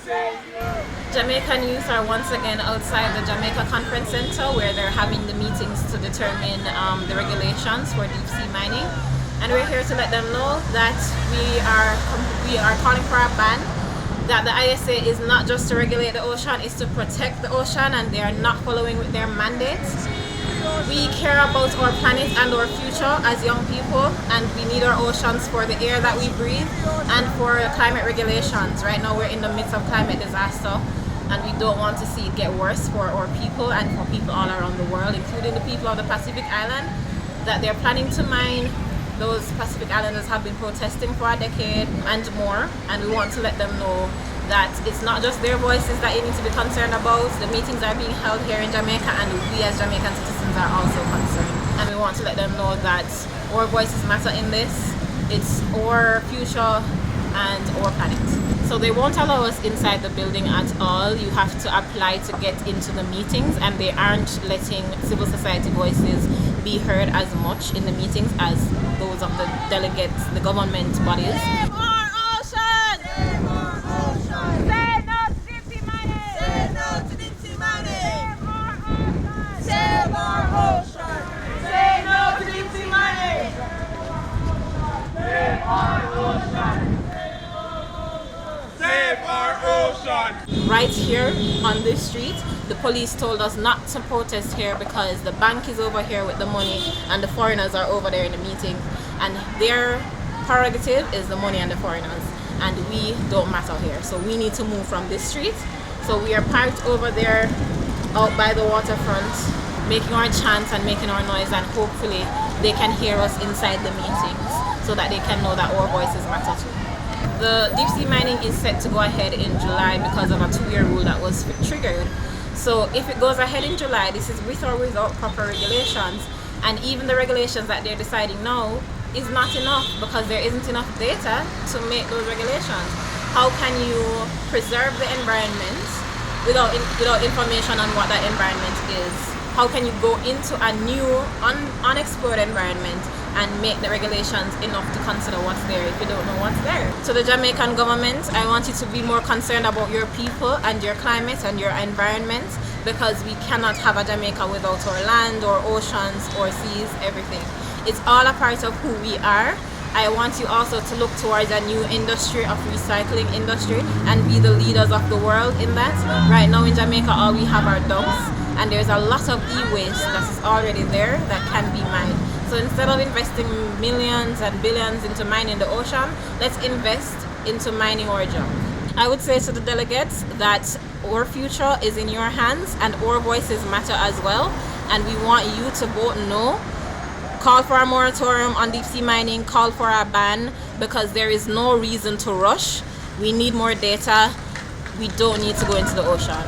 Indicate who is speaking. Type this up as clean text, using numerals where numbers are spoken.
Speaker 1: Jamaican youth are once again outside the Jamaica Conference Center where they're having the meetings to determine the regulations for deep sea mining. And we're here to let them know that we are calling for a ban, that the ISA is not just to regulate the ocean, it's to protect the ocean, and they are not following with their mandates. We care about our planet and our future as young people, and we need our oceans for the air that we breathe and for climate regulations. Right now we're in the midst of climate disaster, and we don't want to see it get worse for our people and for people all around the world, including the people of the Pacific Island, that they're planning to mine. Those Pacific Islanders have been protesting for a decade and more, and we want to let them know that it's not just their voices that you need to be concerned about. The meetings are being held here in Jamaica, and we as Jamaican citizens are also concerned. And we want to let them know that our voices matter in this. It's our future and our planet. So they won't allow us inside the building at all. You have to apply to get into the meetings, and they aren't letting civil society voices be heard as much in the meetings as those of the delegates, the government bodies.
Speaker 2: Save our ocean! Save our ocean! Say no to deep sea mining! Say no to deep sea mining! Save our ocean! Say no to deep sea mining! Save our ocean!
Speaker 3: Save our ocean!
Speaker 1: Right here on this street, the police told us not to protest here because the bank is over here with the money and the foreigners are over there in the meeting, and their prerogative is the money and the foreigners, and we don't matter here. So we need to move from this street. So we are parked over there out by the waterfront, making our chants and making our noise, and hopefully they can hear us inside the meetings so that they can know that our voices matter too. The deep sea mining is set to go ahead in July because of a 2-year rule that was triggered. So if it goes ahead in July, this is with or without proper regulations, and even the regulations that they're deciding now is not enough because there isn't enough data to make those regulations. How can you preserve the environment without information on what that environment is? How can you go into a new unexplored environment and make the regulations enough to consider what's there if you don't know what's there? To the Jamaican government, I want you to be more concerned about your people and your climate and your environment, because we cannot have a Jamaica without our land, or oceans, or seas, everything. It's all a part of who we are. I want you also to look towards a new industry of recycling industry and be the leaders of the world in that. Right now in Jamaica, all we have are dumps, and there's a lot of e-waste that is already there that can be mined. So instead of investing millions and billions into mining the ocean, let's invest into mining our junk. I would say to the delegates that our future is in your hands and our voices matter as well, and we want you to vote no. Call for a moratorium on deep sea mining, call for a ban, because there is no reason to rush. We need more data. We don't need to go into the ocean.